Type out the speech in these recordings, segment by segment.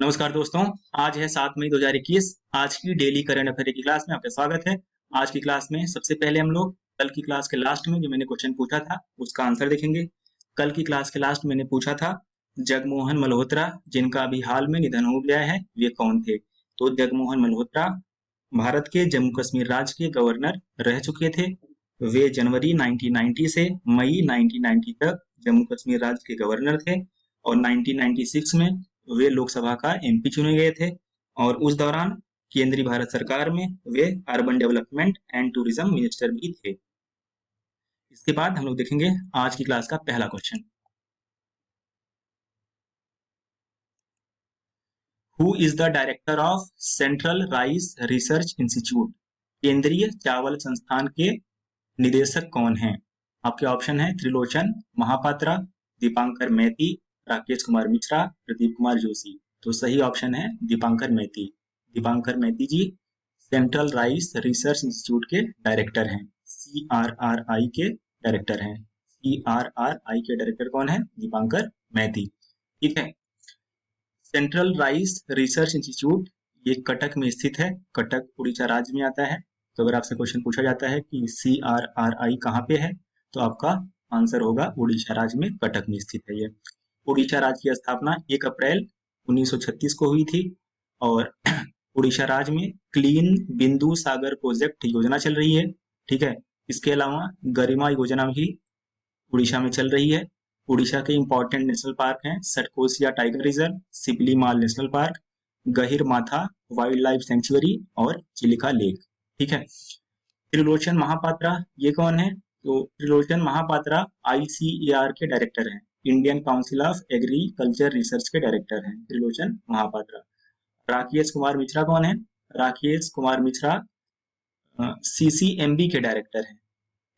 नमस्कार दोस्तों। आज है 7 मई 2021। आज की डेली करंट अफेयर की क्लास में आपका स्वागत है। आज की क्लास में सबसे पहले हम लोग कल की क्लास के लास्ट में जो मैंने क्वेश्चन पूछा था उसका आंसर देखेंगे। कल की क्लास के लास्ट मैंने पूछा था जगमोहन मल्होत्रा जिनका अभी हाल में निधन हो गया है वे कौन थे। तो जगमोहन मल्होत्रा भारत के जम्मू कश्मीर राज्य के गवर्नर रह चुके थे। वे जनवरी 1990 से मई 1990 तक जम्मू कश्मीर राज्य के गवर्नर थे और 1996 में वे लोकसभा का एमपी चुने गए थे और उस दौरान केंद्रीय भारत सरकार में वे urban development and tourism minister भी थे। इसके बाद हम लोग देखेंगे आज की क्लास का पहला question. Who is the director of central rice research institute? केंद्रीय चावल संस्थान के निदेशक कौन हैं? आपके ऑप्शन है त्रिलोचन महापात्रा, दीपांकर मैती, राकेश कुमार मिश्रा, प्रदीप कुमार जोशी। तो सही ऑप्शन है दीपांकर मैती। दीपांकर मैती जी सेंट्रल राइस रिसर्च इंस्टीट्यूट के डायरेक्टर हैं, CRRI के डायरेक्टर हैं। CRRI के डायरेक्टर कौन है? दीपांकर मैती। ठीक है। सेंट्रल राइस रिसर्च इंस्टीट्यूट ये कटक में स्थित है, कटक उड़ीसा राज्य में आता है। तो अगर आपसे क्वेश्चन पूछा जाता है कि CRRI कहाँ पे है तो आपका आंसर होगा उड़ीसा राज्य में कटक में स्थित है। ये उड़ीसा राज्य की स्थापना 1 अप्रैल 1936 को हुई थी और उड़ीसा राज्य में क्लीन बिंदु सागर प्रोजेक्ट योजना चल रही है। ठीक है। इसके अलावा गरिमा योजना भी उड़ीसा में चल रही है। उड़ीसा के इंपॉर्टेंट नेशनल पार्क हैं सटकोसिया टाइगर रिजर्व, सिपलीमाल नेशनल पार्क, गहिर माथा वाइल्ड लाइफ सेंचुरी और चिलिका लेक। ठीक है। त्रिलोचन महापात्रा ये कौन है? तो त्रिलोचन महापात्रा ICAR के डायरेक्टर हैं, Indian council of agriculture research के डायरेक्टर हैं त्रिलोचन महापात्रा। राकेश कुमार मिश्रा कौन है? राकेश कुमार मिश्रा CCMB के डायरेक्टर हैं।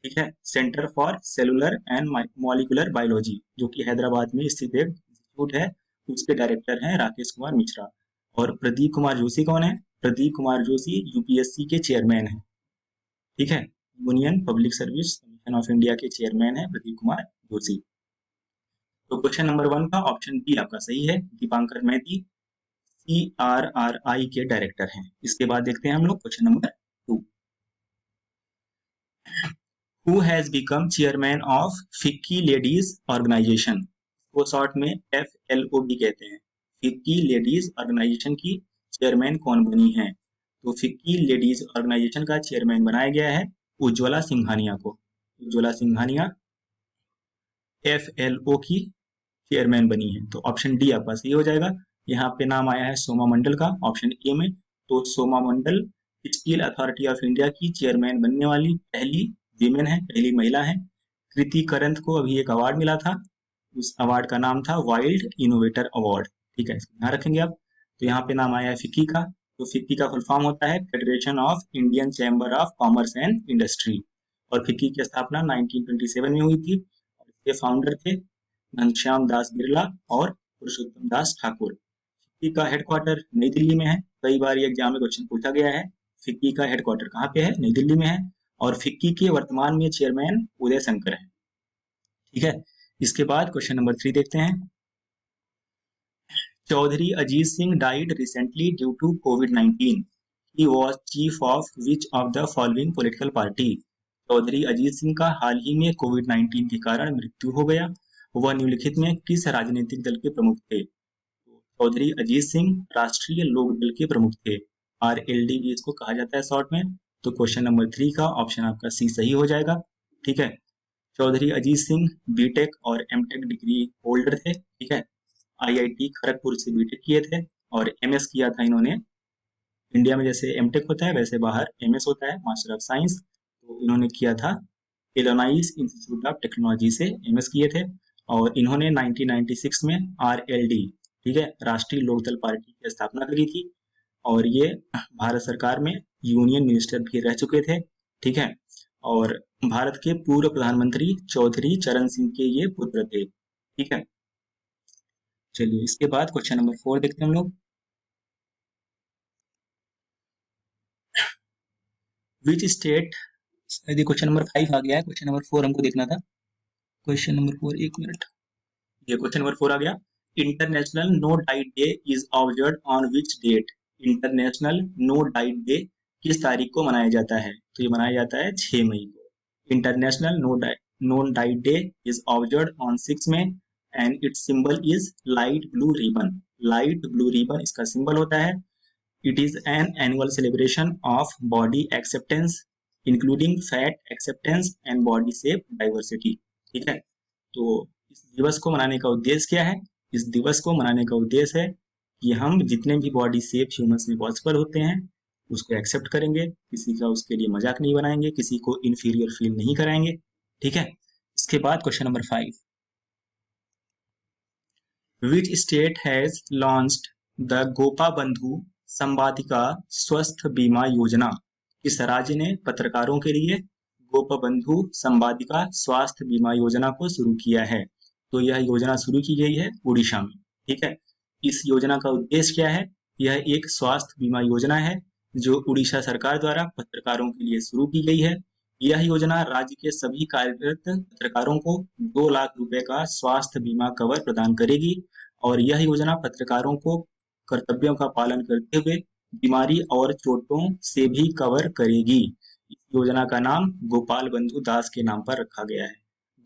ठीक है। Centre for cellular and molecular biology जो कि हैदराबाद में स्थित एक इंस्टीट्यूट है, उसके डायरेक्टर हैं राकेश कुमार मिश्रा। और प्रदीप कुमार जोशी कौन है? प्रदीप कुमार जोशी UPSC के चेयरमैन हैं। ठीक है। Union public service commission of India के चेयरमैन है प्रदीप कुमार जोशी। तो क्वेश्चन नंबर 1 का ऑप्शन बी आपका सही है, दीपांकर मैती CRRI के डायरेक्टर हैं। इसके बाद देखते हैं हम लोग question number 2। Who has become chairman of FICCI Ladies Organization? को शॉर्ट में FLOD कहते हैं। FICCI Ladies Organization की चेयरमैन कौन बनी है? तो FICCI Ladies Organization का चेयरमैन बनाया गया है उज्ज्वला सिंघानिया को। उज्ज्वला सिंघानिया FLO की चेयरमैन बनी है। तो ऑप्शन डी आपका सही हो जाएगा। यहाँ पे नाम आया है सोमा मंडल का ऑप्शन ए में। तो सोमा मंडल स्टील अथॉरिटी ऑफ इंडिया की चेयरमैन बनने वाली पहली वीमेन है, पहली महिला है। कृति करंत को अभी एक अवार्ड मिला था, उस अवार्ड का नाम था वाइल्ड इनोवेटर अवार्ड। ठीक है, ध्यान रखेंगे आप। तो यहाँ पे नाम आया है फिक्की का। तो फिक्की का फुल फॉर्म होता है federation of Indian chamber of commerce and industry और फिक्की की स्थापना 1927 में हुई थी। इसके फाउंडर थे घनश्याम दास बिरला और पुरुषोत्तम दास ठाकुर। फिक्की का हेडक्वार्टर नई दिल्ली में है। कई बार ये एग्जाम में क्वेश्चन पूछा गया है फिक्की का हेडक्वार्टर कहाँ पे है? नई दिल्ली में है। और फिक्की के वर्तमान में चेयरमैन उदय शंकर है। ठीक है। इसके बाद क्वेश्चन नंबर 3 देखते हैं। Chaudhary Ajit Singh died recently due to COVID-19. He was chief of which of the following political party? Chaudhary Ajit Singh का हाल ही में COVID-19 के कारण मृत्यु हो गया। वह निम्नलिखित में किस राजनीतिक दल के प्रमुख थे? चौधरी अजीत सिंह राष्ट्रीय लोक दल के प्रमुख थे, RLD भी इसको कहा जाता है शॉर्ट में। तो क्वेश्चन नंबर 3 का ऑप्शन आपका सी सही हो जाएगा। ठीक है। चौधरी अजीत सिंह बीटेक और एमटेक डिग्री होल्डर थे। ठीक है। IIT खड़गपुर से बीटेक किए थे और MS किया था इन्होंने। इंडिया में जैसे एमटेक होता है वैसे बाहर MS होता है, मास्टर ऑफ साइंस। तो इन्होंने किया था इलिनॉइस इंस्टीट्यूट ऑफ टेक्नोलॉजी से MS किए थे और इन्होंने 1996 में RLD, ठीक है, राष्ट्रीय लोकदल पार्टी की स्थापना करी थी और ये भारत सरकार में यूनियन मिनिस्टर भी रह चुके थे। ठीक है। और भारत के पूर्व प्रधानमंत्री चौधरी चरण सिंह के ये पुत्र थे। ठीक है। चलिए इसके बाद क्वेश्चन नंबर 4 देखते हैं हम लोग। विच स्टेट, यदि क्वेश्चन नंबर 5 आ गया है, क्वेश्चन नंबर 4 हमको देखना था। क्वेश्चन नंबर 4 एक मिनट, ये क्वेश्चन नंबर 4 आ गया। International no diet day is observe on which date? International no diet day किस तारीख को मनाया जाता है? तो ये मनाया जाता है 6 मई को। International no diet day is observe on 6 May and it's symbol is light blue ribbon. Light blue ribbon इसका सिंबल होता है। It is an annual celebration of body acceptance including fat acceptance and body shape diversity. ठीक है, तो इस दिवस को मनाने का उद्देश्य क्या है? इस दिवस को मनाने का उद्देश्य है कि हम जितने भी बॉडी शेप ह्यूमंस में पॉसिबल होते हैं उसको एक्सेप्ट करेंगे, किसी का उसके लिए मजाक नहीं बनाएंगे, किसी को इन्फीरियर फील नहीं कराएंगे। ठीक है, इसके बाद question number 5, which state has launched the Gopa बंधु संवादिका स्वस्थ बीमा योजना? किस राज्य ने पत्रकारों के लिए गोपबंधु संवादिका स्वास्थ्य बीमा योजना को शुरू किया है? तो यह योजना शुरू की गई है उड़ीसा में। ठीक है, इस योजना का उद्देश्य क्या है? यह एक स्वास्थ्य बीमा योजना है जो उड़ीसा सरकार द्वारा पत्रकारों के लिए शुरू की गई है। यह योजना राज्य के सभी कार्यरत पत्रकारों को 2 लाख रुपए का स्वास्थ्य बीमा कवर प्रदान करेगी और यह योजना पत्रकारों को कर्तव्यों का पालन करते हुए बीमारी और चोटों से भी कवर करेगी। इस योजना का नाम गोपाल बंधु दास के नाम पर रखा गया है।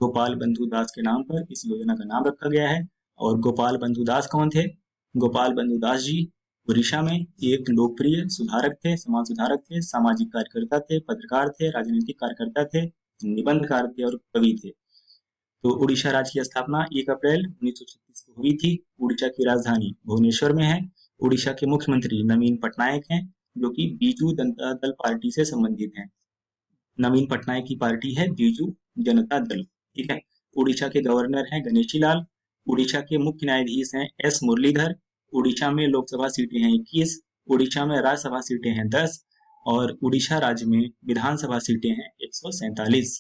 गोपाल बंधु दास के नाम पर इस योजना का नाम रखा गया है। और गोपाल बंधु दास कौन थे? गोपाल बंधु दास जी उड़ीसा में एक लोकप्रिय सुधारक थे, समाज सुधारक थे, सामाजिक कार्यकर्ता थे, पत्रकार थे, राजनीतिक कार्यकर्ता थे, निबंधकार थे और कवि थे। तो उड़ीसा राज्य की स्थापना 1 अप्रैल 1936 को हुई थी। उड़ीसा की राजधानी भुवनेश्वर में है। उड़ीसा के मुख्यमंत्री नवीन पटनायक हैं जो कि बीजू जनता दल पार्टी से संबंधित हैं। नवीन पटनायक की पार्टी है बीजू जनता दल। ठीक है, उड़ीसा के गवर्नर हैं गणेशी लाल। उड़ीसा के मुख्य न्यायाधीश हैं एस मुरलीधर। उड़ीसा में लोकसभा सीटें हैं 21। उड़ीसा में राज्यसभा सीटें हैं 10 और उड़ीसा राज्य में विधानसभा सीटें हैं 147।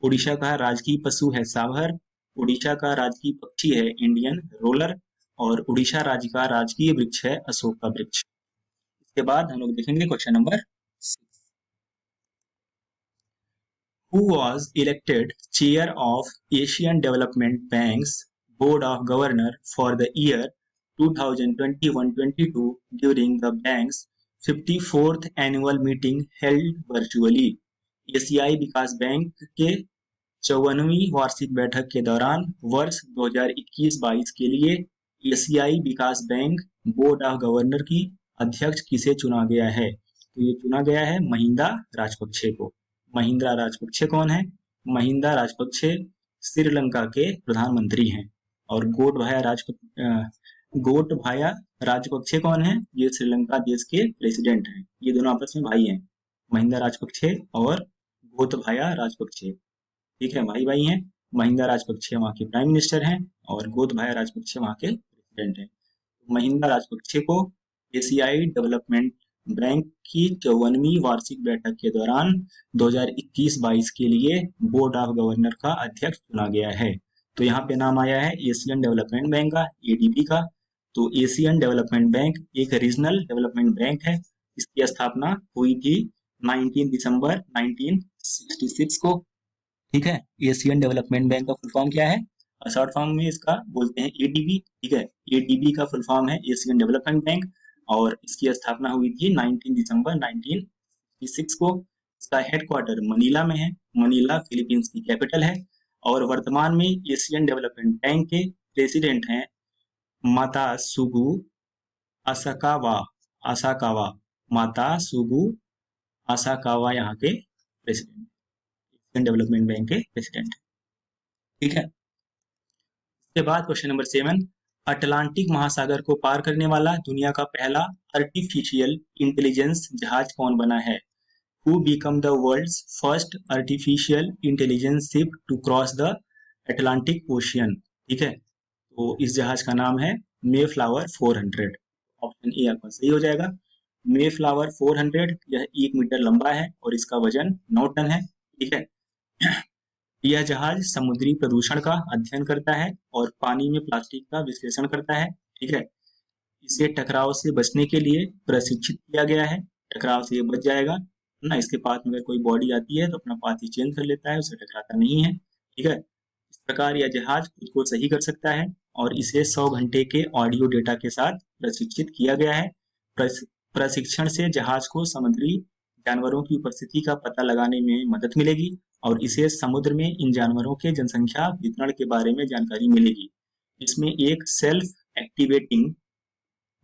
उड़ीसा का राजकीय पशु है सांभर। उड़ीसा का राजकीय पक्षी है इंडियन रोलर और उड़ीसा राज्य का राजकीय वृक्ष है अशोक का वृक्ष। इसके बाद हम लोग देखेंगे question number 6, who was elected chair of Asian Development Bank's Board of Governor for the year 2021-22 during the bank's 54th annual meeting held virtually? एशियाई विकास बैंक के 54वीं वार्षिक बैठक के दौरान वर्ष 2021-22 के लिए एशियाई विकास बैंक बोर्ड ऑफ गवर्नर की अध्यक्ष किसे चुना गया है? तो ये चुना गया है महिंदा राजपक्षे को। महिंद्रा राजपक्षे कौन है? महिंदा राजपक्षे श्रीलंका के प्रधानमंत्री हैं। और गोटभाया राजपक्षे कौन है? ये श्रीलंका देश के प्रेसिडेंट हैं। ये दोनों आपस में भाई हैं, महिंदा राजपक्षे और गोटभाया राजपक्षे। ठीक है, भाई भाई हैं। महिंदा राजपक्षे वहाँ के प्राइम मिनिस्टर हैं और गोटभाया राजपक्षे वहाँ के प्रेसिडेंट हैं। महिंदा राजपक्षे को एशियाई डेवलपमेंट बैंक की 54वीं वार्षिक बैठक के दौरान 2021-22 के लिए बोर्ड ऑफ गवर्नर का अध्यक्ष चुना गया है। तो यहाँ पे नाम आया है एशियन डेवलपमेंट बैंक का, एडीबी का। तो एशियन डेवलपमेंट बैंक एक रीजनल डेवलपमेंट बैंक है। इसकी स्थापना हुई थी 19 दिसंबर 1966 को। ठीक है, एशियन डेवलपमेंट बैंक का फुल फॉर्म क्या है? शॉर्ट फॉर्म में इसका बोलते हैं एडीबी। ठीक है, एडीबी का फुल फॉर्म है एशियन डेवलपमेंट बैंक और इसकी स्थापना हुई थी 19 दिसंबर 1966 को। इसका हेडक्वार्टर मनीला में है। मनीला फिलीपींस की कैपिटल है और वर्तमान में एशियन डेवलपमेंट बैंक के प्रेसिडेंट हैं मातासुगु आसाकावा। मातासुगु आसाकावा यहाँ के प्रेसिडेंट, एशियन डेवलपमेंट बैंक के प्रेसिडेंट। ठीक है, इसके बाद क्वेश्चन नंबर 7, अटलांटिक महासागर को पार करने वाला दुनिया का पहला आर्टिफिशियल इंटेलिजेंस जहाज कौन बना है? Who became the world's first artificial intelligence ship to cross the Atlantic Ocean? ठीक है, तो इस जहाज का नाम है मेफ्लावर 400। ऑप्शन ए आपका सही हो जाएगा। मेफ्लावर 400 यह 1 मीटर लंबा है और इसका वजन 9 टन है। ठीक है, यह जहाज समुद्री प्रदूषण का अध्ययन करता है और पानी में प्लास्टिक का विश्लेषण करता है। ठीक है, इसे टकराव से बचने के लिए प्रशिक्षित किया गया है। टकराव से ये बच जाएगा ना, इसके पास में अगर कोई बॉडी आती है तो अपना पाथ ही चेंज कर लेता है, उसे टकराता नहीं है। ठीक है, इस प्रकार यह जहाज खुद को सही कर सकता है और इसे 100 घंटे के ऑडियो डेटा के साथ प्रशिक्षित किया गया है। प्रशिक्षण से जहाज को समुद्री जानवरों की उपस्थिति का पता लगाने में मदद मिलेगी और इसे समुद्र में इन जानवरों के जनसंख्या वितरण के बारे में जानकारी मिलेगी। इसमें एक सेल्फ एक्टिवेटिंग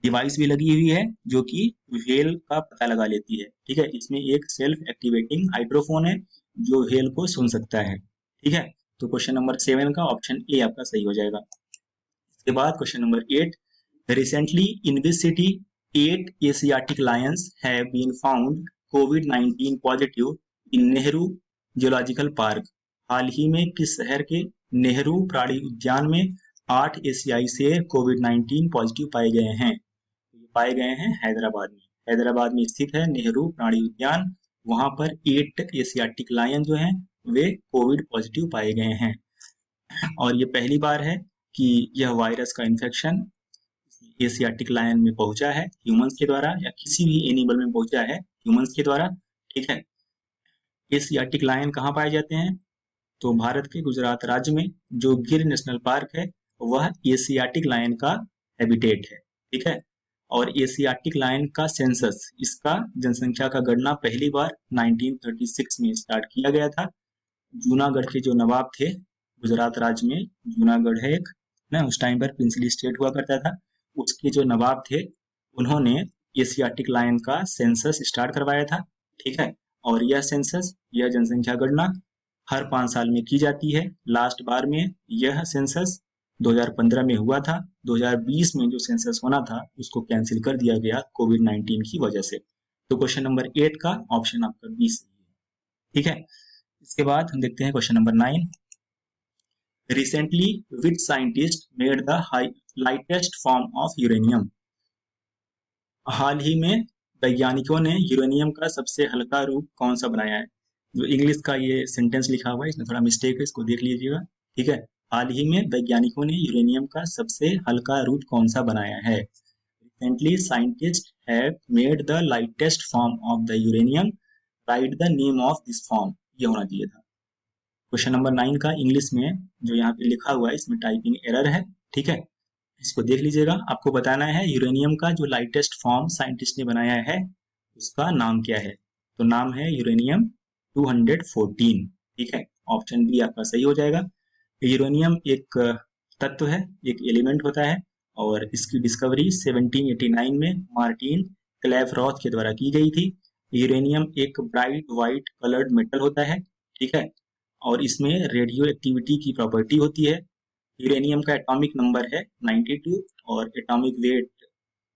डिवाइस भी लगी हुई है जो कि व्हेल का पता लगा लेती है। ठीक है, इसमें एक सेल्फ एक्टिवेटिंग हाइड्रोफोन है जो व्हेल को सुन सकता है। ठीक है, तो क्वेश्चन नंबर 7 का ऑप्शन ए आपका सही हो जाएगा। इसके बाद question number 8, recently in this city 8 Asiatic lions have been found कोविड-19 positive in Nehru geological park. हाल ही में किस शहर के नेहरू प्राणी उद्यान में 8 एशियाई शेर कोविड-19 पॉजिटिव पाए गए हैं? पाए गए हैं हैदराबाद में। हैदराबाद में स्थित है नेहरू प्राणी उद्यान। वहां पर 8 एशियाटिक लायन जो हैं वे कोविड पॉजिटिव पाए गए हैं और ये पहली बार है कि यह वायरस का इन्फेक्शन एशियाटिक लायन में पहुंचा है ह्यूमंस के द्वारा या किसी भी एनिमल में पहुंचा है ह्यूमंस के द्वारा। ठीक है, एशियाटिक लायन कहाँ पाए जाते हैं? तो भारत के गुजरात राज्य में जो गिर नेशनल पार्क है वह एशियाटिक लायन का हैबिटेट है। ठीक है, और एशियाटिक लायन का सेंसस, इसका जनसंख्या का गणना पहली बार 1936 में स्टार्ट किया गया था। जूनागढ़ के जो नवाब थे, गुजरात राज्य में जूनागढ़ है एक ना, उस टाइम पर प्रिंसली स्टेट हुआ करता था, उसके जो नवाब थे उन्होंने एशियाटिक लायन का सेंसस स्टार्ट करवाया था। ठीक है, और यह सेंसस, यह जनसंख्या गणना हर 5 साल में की जाती है। लास्ट बार में यह सेंसस 2015 में हुआ था। 2020 में जो सेंसस होना था उसको कैंसिल कर दिया गया कोविड-19 की वजह से। तो क्वेश्चन नंबर 8 का ऑप्शन आपका बी सही है। ठीक है, इसके बाद हम देखते हैं question number 9। Recently which scientist made the lightest form of uranium? हाल ही में वैज्ञानिकों ने यूरेनियम का सबसे हल्का रूप कौन सा बनाया है? जो इंग्लिश का ये सेंटेंस लिखा हुआ है इसमें थोड़ा मिस्टेक है, इसको देख लीजिएगा। ठीक है, हाल ही में वैज्ञानिकों ने यूरेनियम का सबसे हल्का रूप कौन सा बनाया है? Recently scientist have made the lightest form of the uranium, right the name of this form, ये होना चाहिए था। क्वेश्चन नंबर 9 का इंग्लिश में जो यहाँ पे लिखा हुआ है इसमें टाइपिंग एरर है। ठीक है, इसको देख लीजिएगा। आपको बताना है यूरेनियम का जो लाइटेस्ट फॉर्म साइंटिस्ट ने बनाया है उसका नाम क्या है? तो नाम है यूरेनियम 214। ठीक है, ऑप्शन बी आपका सही हो जाएगा। यूरेनियम एक तत्व है, एक एलिमेंट होता है और इसकी डिस्कवरी 1789 में मार्टिन क्लेवरॉथ के द्वारा की गई थी। यूरेनियम एक ब्राइट व्हाइट कलर्ड मेटल होता है। ठीक है, और इसमें रेडियो एक्टिविटी की प्रॉपर्टी होती है। यूरेनियम का एटॉमिक नंबर है 92 और एटॉमिक वेट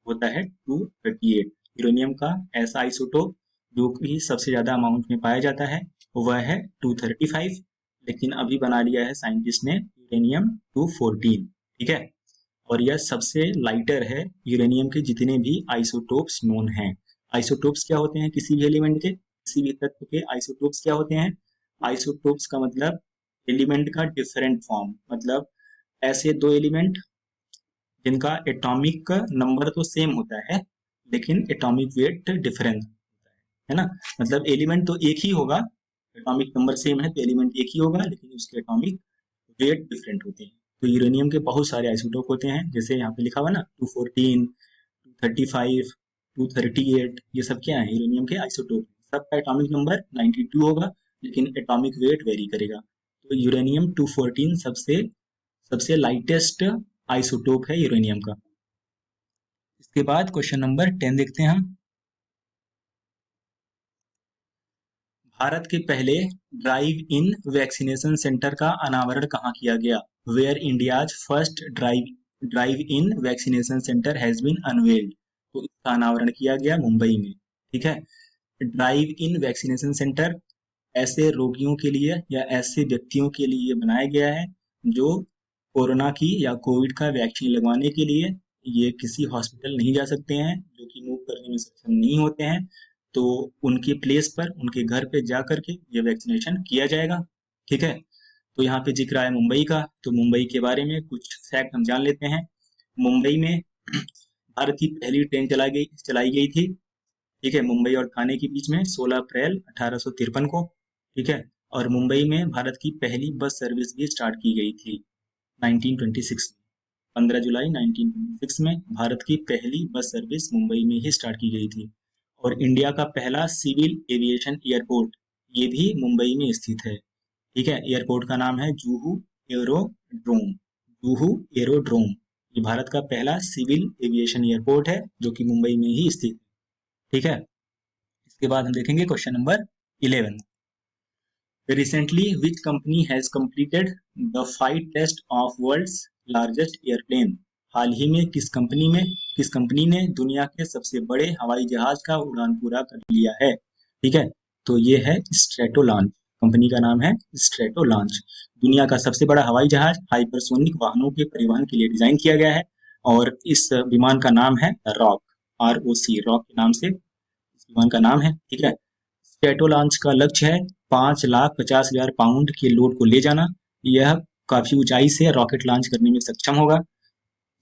होता है 238। यूरेनियम का ऐसा आइसोटोप जो कि सबसे ज्यादा अमाउंट में पाया जाता है वह है 235, लेकिन अभी बना लिया है साइंटिस्ट ने यूरेनियम 214। ठीक है, और यह सबसे लाइटर है यूरेनियम के जितने भी आइसोटोप्स नोन हैं। आइसोटोप्स क्या होते हैं? किसी भी एलिमेंट के, किसी भी तत्व के आइसोटोप्स क्या होते हैं? आइसोटोप्स का मतलब एलिमेंट का डिफरेंट फॉर्म, मतलब ऐसे दो एलिमेंट जिनका एटॉमिक नंबर तो सेम होता है लेकिन एटॉमिक वेट डिफरेंट होता है ना। मतलब एलिमेंट तो एक ही होगा, एटॉमिक नंबर सेम है तो एलिमेंट एक ही होगा लेकिन उसके एटॉमिक वेट डिफरेंट होते हैं। तो यूरेनियम के बहुत सारे आइसोटोप होते हैं, जैसे यहाँ पे लिखा हुआ ना 214, 235, 238, ये सब क्या है? यूरेनियम के आइसोटोप। सबका एटॉमिक नंबर 92 होगा लेकिन एटॉमिक वेट वेरी करेगा। तो यूरेनियम 214 सबसे लाइटेस्ट आइसोटोप है यूरेनियम का। इसके बाद क्वेश्चन नंबर 10 देखते हैं हम। भारत के पहले ड्राइव इन वैक्सीनेशन सेंटर का अनावरण कहाँ किया गया? Where India's first drive in vaccination centre has been unveiled. तो इसका अनावरण किया गया मुंबई में। ठीक है, ड्राइव इन वैक्सीनेशन सेंटर ऐसे रोगियों के लिए या ऐसे व्यक्तियों के लिए बनाया गया है जो कोरोना की या कोविड का वैक्सीन लगवाने के लिए ये किसी हॉस्पिटल नहीं जा सकते हैं, जो कि मूव करने में सक्षम नहीं होते हैं, तो उनके प्लेस पर, उनके घर पे जा करके ये वैक्सीनेशन किया जाएगा। ठीक है, तो यहाँ पे जिक्र है मुंबई का, तो मुंबई के बारे में कुछ फैक्ट हम जान लेते हैं। मुंबई में भारत की पहली ट्रेन चलाई गई थी। ठीक है, मुंबई और ठाणे के बीच में 16 अप्रैल 1853 को। ठीक है, और मुंबई में भारत की पहली बस सर्विस भी स्टार्ट की गई थी 1926 में। 15 जुलाई 1926 में भारत की पहली बस सर्विस मुंबई में ही स्टार्ट की गई थी। और इंडिया का पहला सिविल एविएशन एयरपोर्ट ये भी मुंबई में स्थित है। ठीक है, एयरपोर्ट का नाम है जुहू एरोड्रोम। जुहू एरोड्रोम ये भारत का पहला सिविल एविएशन एयरपोर्ट है जो कि मुंबई में ही स्थित है। ठीक है, इसके बाद हम देखेंगे question number 11। Recently, which company has completed the flight test of world's largest airplane? हाल ही में किस कंपनी ने दुनिया के सबसे बड़े हवाई जहाज का उड़ान पूरा कर लिया है? ठीक है, तो ये है स्ट्रेटो लॉन्च। कंपनी का नाम है स्ट्रेटो लॉन्च। दुनिया का सबसे बड़ा हवाई जहाज हाइपरसोनिक वाहनों के परिवहन के लिए डिजाइन किया गया है और इस विमान का नाम है रॉक। ROC, रॉक के नाम से इस विमान का नाम है। ठीक है, स्ट्रेटो लॉन्च का लक्ष्य है 5,50,000 पाउंड के लोड को ले जाना। यह काफी ऊंचाई से रॉकेट लॉन्च करने में सक्षम होगा।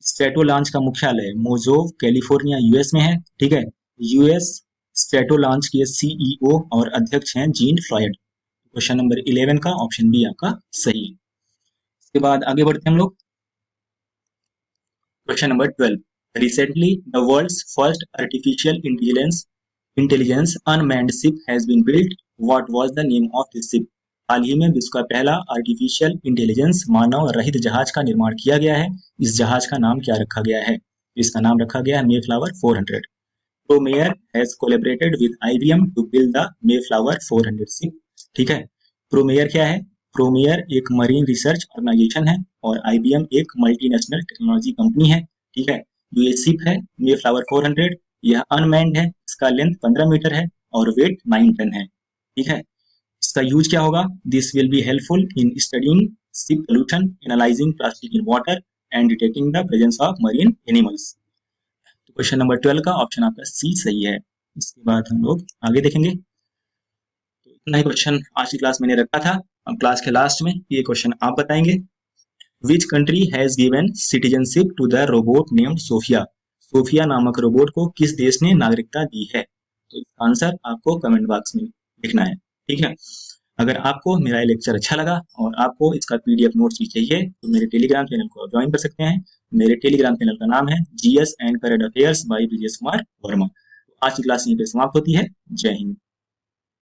स्ट्रेटो लॉन्च का मुख्यालय मोजोव कैलिफोर्निया यूएस में है। ठीक है, यूएस स्ट्रेटो लॉन्च के CEO और अध्यक्ष हैं जीन फ्लॉयड। क्वेश्चन नंबर 11 का ऑप्शन बी आपका सही है। इसके बाद आगे बढ़ते हैं हम लोग। Question number 12। Recently the world's first artificial intelligence unmanned ship has been built. What was the name of this ship? हाल ही में विश्व का पहला आर्टिफिशियल इंटेलिजेंस मानव रहित जहाज का निर्माण किया गया है। इस जहाज का नाम क्या रखा गया है? इसका नाम रखा गया है Mayflower 400। Promare has collaborated with IBM to build the Mayflower 400 ship. ठीक है, प्रोमेयर क्या है? प्रोमेयर एक मरीन रिसर्च ऑर्गेनाइजेशन है और IBM एक मल्टीनेशनल टेक्नोलॉजी कंपनी है। ठीक है, जो ये शिप है मेफ्लावर 400 यह अनमैन्ड है। इसका लेंथ 15 मीटर है और वेट 9 टन है। ठीक है, इसका यूज क्या होगा? This will be helpful in studying ship pollution, analysing plastic in water and detecting the presence of marine animals. तो क्वेश्चन नंबर 12 का ऑप्शन आपका सी सही है। इसके बाद हम लोग आगे देखेंगे। तो इतना ही क्वेश्चन आज की क्लास मैंने रखा था। अब क्लास के लास्ट में ये क्वेश्चन आप बताएंगे। Which country has given citizenship to the robot named Sophia? Sophia नामक रोबोट को किस देश ने नागरिकता दी है? तो इसका आंसर आपको कमेंट बॉक्स में लिखना है। ठीक है, अगर आपको मेरा ये लेक्चर अच्छा लगा और आपको इसका PDF नोट्स भी चाहिए तो मेरे टेलीग्राम चैनल को ज्वाइन कर सकते हैं। मेरे टेलीग्राम चैनल का नाम है GS and current affairs by Brijesh Kumar Verma. तो आज की क्लास यहीं पे समाप्त होती है। जय हिंद।